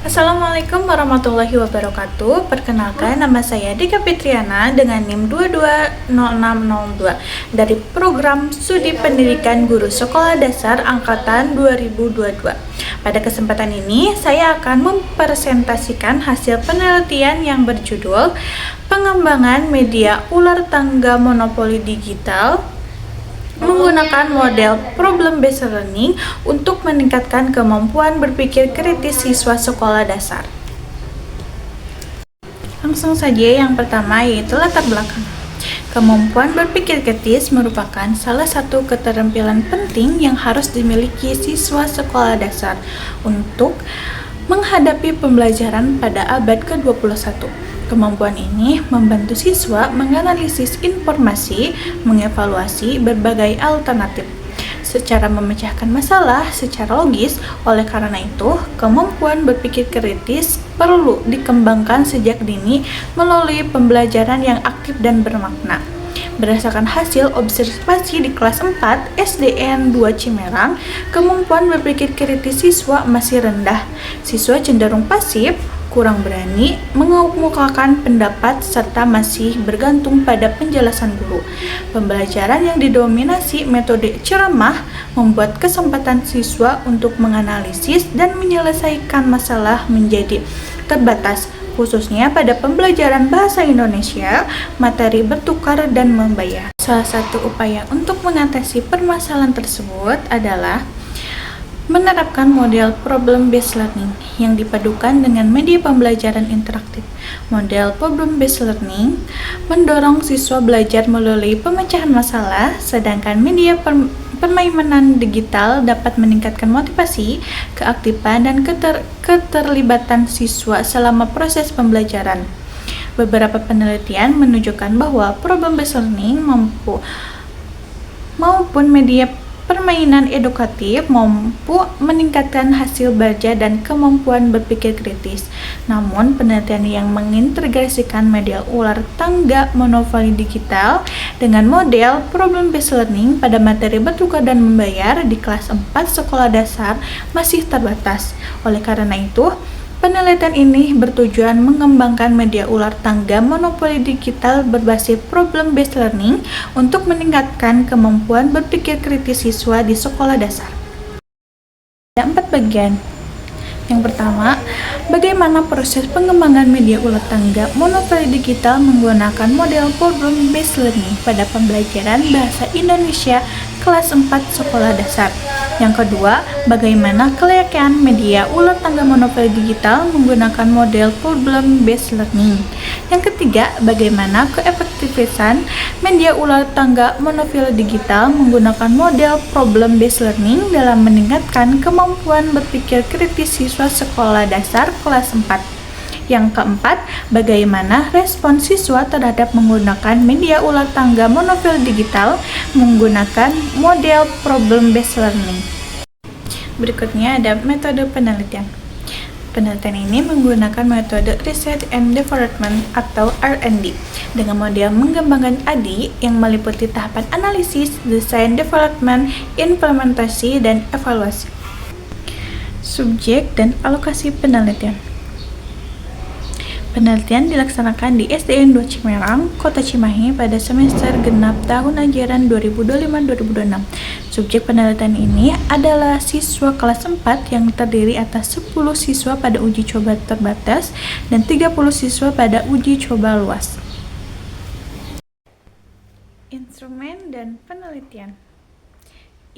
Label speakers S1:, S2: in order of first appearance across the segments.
S1: Assalamualaikum warahmatullahi wabarakatuh. Perkenalkan, nama saya Dika Fitriana dengan NIM 220602 dari Program Studi Pendidikan Guru Sekolah Dasar Angkatan 2022. Pada kesempatan ini, saya akan mempresentasikan hasil penelitian yang berjudul Pengembangan Media Ular Tangga Monopoli Digital menggunakan model problem-based learning untuk meningkatkan kemampuan berpikir kritis siswa sekolah dasar. Langsung saja, yang pertama yaitu latar belakang. Kemampuan berpikir kritis merupakan salah satu keterampilan penting yang harus dimiliki siswa sekolah dasar untuk menghadapi pembelajaran pada abad ke-21. Kemampuan ini membantu siswa menganalisis informasi, mengevaluasi berbagai alternatif, secara memecahkan masalah secara logis. Oleh karena itu, kemampuan berpikir kritis perlu dikembangkan sejak dini melalui pembelajaran yang aktif dan bermakna. Berdasarkan hasil observasi di kelas 4 SDN 2 Cimerang, kemampuan berpikir kritis siswa masih rendah. Siswa cenderung pasif, kurang berani mengemukakan pendapat, serta masih bergantung pada penjelasan guru. Pembelajaran yang didominasi metode ceramah membuat kesempatan siswa untuk menganalisis dan menyelesaikan masalah menjadi terbatas, khususnya pada pembelajaran bahasa Indonesia, materi bertukar dan membayar. Salah satu upaya untuk mengatasi permasalahan tersebut adalah menerapkan model problem-based learning yang dipadukan dengan media pembelajaran interaktif. Model problem-based learning mendorong siswa belajar melalui pemecahan masalah, sedangkan media permainan digital dapat meningkatkan motivasi, keaktifan, dan keterlibatan siswa selama proses pembelajaran. Beberapa penelitian menunjukkan bahwa problem-based learning maupun media permainan edukatif mampu meningkatkan hasil belajar dan kemampuan berpikir kritis. Namun, penelitian yang mengintegrasikan media ular tangga monopoli digital dengan model problem-based learning pada materi bertukar dan membayar di kelas 4 sekolah dasar masih terbatas. Oleh karena itu, penelitian ini bertujuan mengembangkan media ular tangga monopoli digital berbasis problem-based learning untuk meningkatkan kemampuan berpikir kritis siswa di sekolah dasar. Ada 4 bagian. Yang pertama, bagaimana proses pengembangan media ular tangga monopoli digital menggunakan model problem-based learning pada pembelajaran bahasa Indonesia kelas 4 sekolah dasar. Yang kedua, bagaimana kelayakan media ular tangga monopoli digital menggunakan model problem-based learning. Yang ketiga, bagaimana keefektifan media ular tangga monopoli digital menggunakan model problem-based learning dalam meningkatkan kemampuan berpikir kritis siswa sekolah dasar kelas 4. Yang keempat, bagaimana respon siswa terhadap menggunakan media ular tangga monopoli digital menggunakan model problem-based learning. Berikutnya ada metode penelitian. Penelitian ini menggunakan metode Research and Development atau R&D dengan model mengembangkan ADI yang meliputi tahapan analisis, desain, development, implementasi, dan evaluasi. Subjek dan alokasi penelitian. Penelitian dilaksanakan di SDN 2 Cimerang, Kota Cimahi pada semester genap tahun ajaran 2025-2026. Subjek penelitian ini adalah siswa kelas 4 yang terdiri atas 10 siswa pada uji coba terbatas dan 30 siswa pada uji coba luas. Instrumen dan penelitian.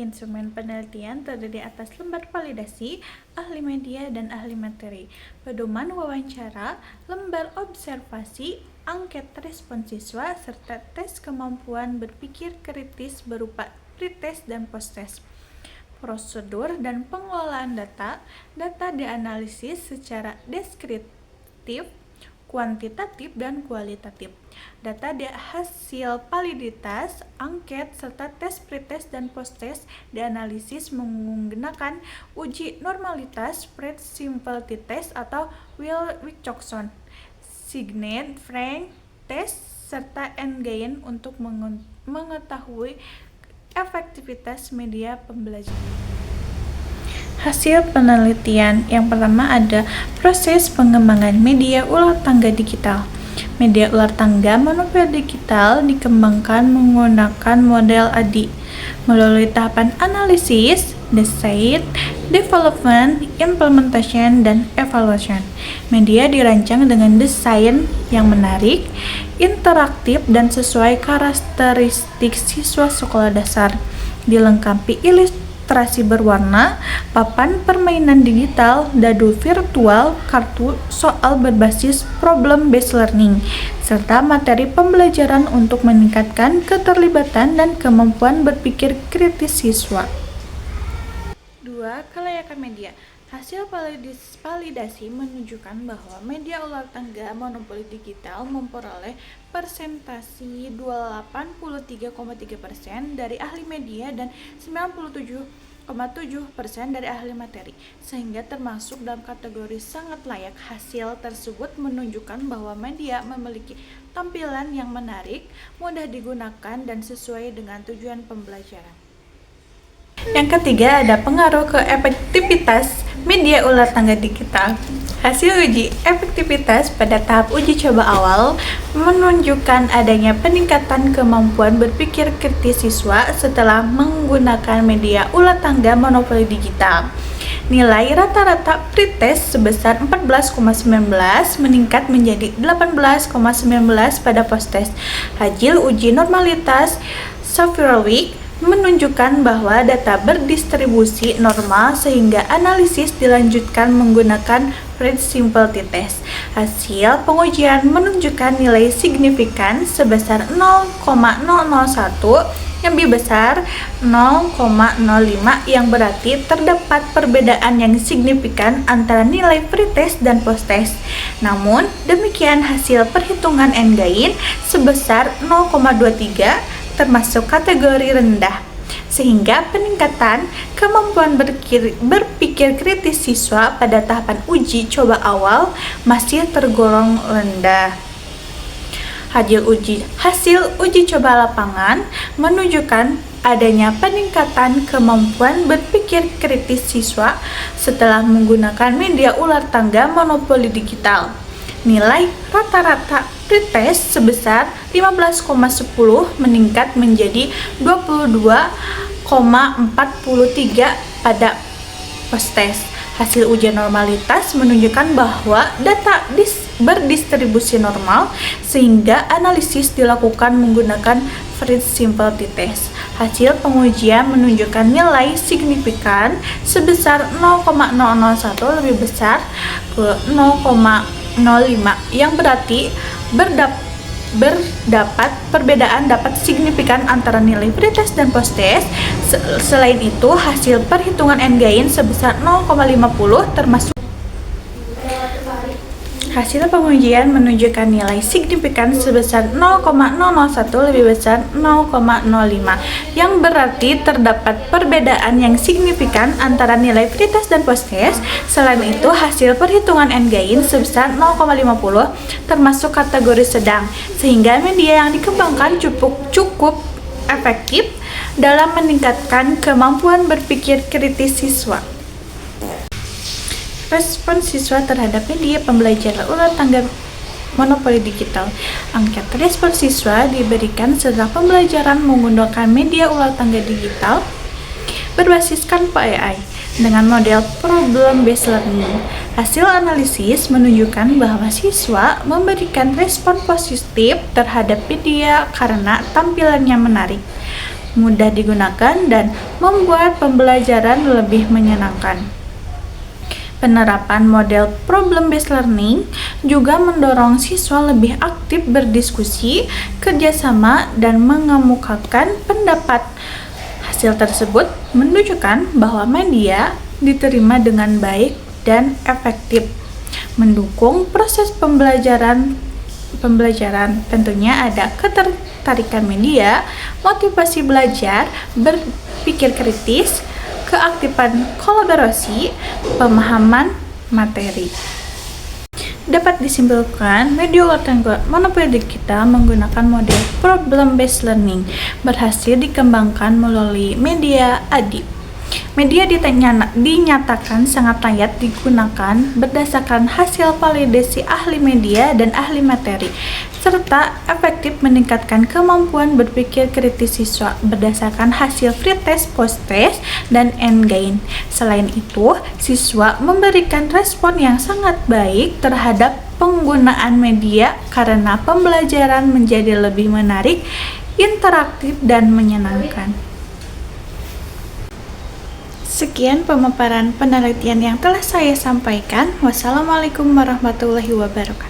S1: Instrumen penelitian terdiri atas lembar validasi, ahli media, dan ahli materi, pedoman wawancara, lembar observasi, angket respon siswa, serta tes kemampuan berpikir kritis berupa pretest dan posttest. Prosedur dan pengelolaan data. Data dianalisis secara deskriptif, kuantitatif, dan kualitatif. Data hasil validitas, angket, serta tes pretest dan posttest dianalisis menggunakan uji normalitas, Fred Simplicity Test atau Wilcoxon, Signet Frank Test, serta N-Gain untuk mengetahui efektivitas media pembelajaran. Hasil penelitian yang pertama ada proses pengembangan media ular tangga digital. Media ular tangga monopoli digital dikembangkan menggunakan model ADI melalui tahapan analisis, design, development, implementation, dan evaluation. Media dirancang dengan desain yang menarik, interaktif, dan sesuai karakteristik siswa sekolah dasar. Dilengkapi ilustrasi berwarna, papan permainan digital, dadu virtual, kartu soal berbasis problem-based learning, serta materi pembelajaran untuk meningkatkan keterlibatan dan kemampuan berpikir kritis siswa. 2. Kelayakan media. Hasil validasi menunjukkan bahwa media ular tangga monopoli digital memperoleh persentase 83,3% dari ahli media dan 97,7% dari ahli materi, sehingga termasuk dalam kategori sangat layak. Hasil tersebut menunjukkan bahwa media memiliki tampilan yang menarik, mudah digunakan, dan sesuai dengan tujuan pembelajaran. Yang ketiga ada pengaruh ke efektivitas media ular tangga digital. Hasil uji efektivitas pada tahap uji coba awal menunjukkan adanya peningkatan kemampuan berpikir kritis siswa setelah menggunakan media ular tangga monopoli digital. Nilai rata-rata pretest sebesar 14,19 meningkat menjadi 18,19 pada posttest. Hasil uji normalitas Shapiro-Wilk menunjukkan bahwa data berdistribusi normal sehingga analisis dilanjutkan menggunakan Fred's Simple T-Test. Hasil pengujian menunjukkan nilai signifikan sebesar 0,001 yang lebih besar 0,05 yang berarti terdapat perbedaan yang signifikan antara nilai pretest dan posttest. Namun demikian hasil perhitungan endgain sebesar 0,23 termasuk kategori rendah, sehingga peningkatan kemampuan berpikir kritis siswa pada tahapan uji coba awal masih tergolong rendah. Hasil uji coba lapangan menunjukkan adanya peningkatan kemampuan berpikir kritis siswa setelah menggunakan media ular tangga monopoli digital. Nilai rata-rata pretest sebesar 15,10 meningkat menjadi 22,43 pada posttest. Hasil ujian normalitas menunjukkan bahwa data berdistribusi normal sehingga analisis dilakukan menggunakan Fred's Simple T-Test. Hasil pengujian menunjukkan nilai signifikan sebesar 0,001 lebih besar ke 0,05 yang berarti berdapat perbedaan dapat signifikan antara nilai pretest dan posttest. Selain itu, hasil perhitungan endgain sebesar 0,50 termasuk hasil pengujian menunjukkan nilai signifikan sebesar 0,001 lebih besar 0,05 yang berarti terdapat perbedaan yang signifikan antara nilai pretest dan posttest. Selain itu, hasil perhitungan endgain sebesar 0,50 termasuk kategori sedang, sehingga media yang dikembangkan cukup efektif dalam meningkatkan kemampuan berpikir kritis siswa. Respon siswa terhadap media pembelajaran ular tangga monopoli digital. Angket respon siswa diberikan setelah pembelajaran menggunakan media ular tangga digital berbasiskan AI dengan model problem-based learning. Hasil analisis menunjukkan bahwa siswa memberikan respon positif terhadap media karena tampilannya menarik, mudah digunakan, dan membuat pembelajaran lebih menyenangkan. Penerapan model problem-based learning juga mendorong siswa lebih aktif berdiskusi, kerjasama, dan mengemukakan pendapat. Hasil tersebut menunjukkan bahwa media diterima dengan baik dan efektif, mendukung proses pembelajaran. Tentunya ada ketertarikan media, motivasi belajar, berpikir kritis, keaktifan kolaborasi, pemahaman materi. Dapat disimpulkan, media ular tangga monopoli digital menggunakan model problem-based learning berhasil dikembangkan melalui media ADI Media dinyatakan sangat layak digunakan berdasarkan hasil validasi ahli media dan ahli materi, serta efektif meningkatkan kemampuan berpikir kritis siswa berdasarkan hasil free test, post test, dan endgain. Selain itu, siswa memberikan respon yang sangat baik terhadap penggunaan media karena pembelajaran menjadi lebih menarik, interaktif, dan menyenangkan. Sekian pemaparan penelitian yang telah saya sampaikan. Wassalamualaikum warahmatullahi wabarakatuh.